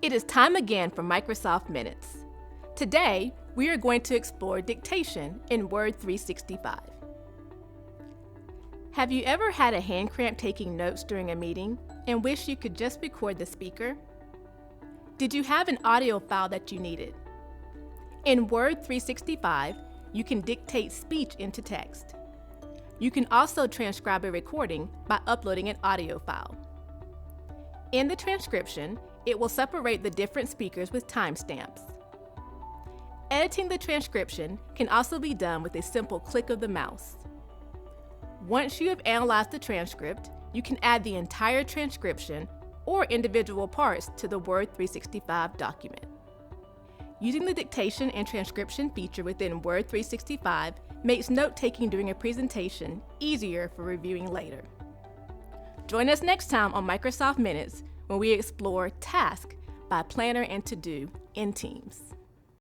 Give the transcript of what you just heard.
It is time again for Microsoft Minutes. Today, we are going to explore dictation in Word 365. Have you ever had a hand cramp taking notes during a meeting and wish you could just record the speaker? Did you have an audio file that you needed? In Word 365, you can dictate speech into text. You can also transcribe a recording by uploading an audio file. In the transcription, it will separate the different speakers with timestamps. Editing the transcription can also be done with a simple click of the mouse. Once you have analyzed the transcript, you can add the entire transcription or individual parts to the Word 365 document. Using the dictation and transcription feature within Word 365 makes note-taking during a presentation easier for reviewing later. Join us next time on Microsoft Minutes when we explore Task by Planner and To Do in Teams.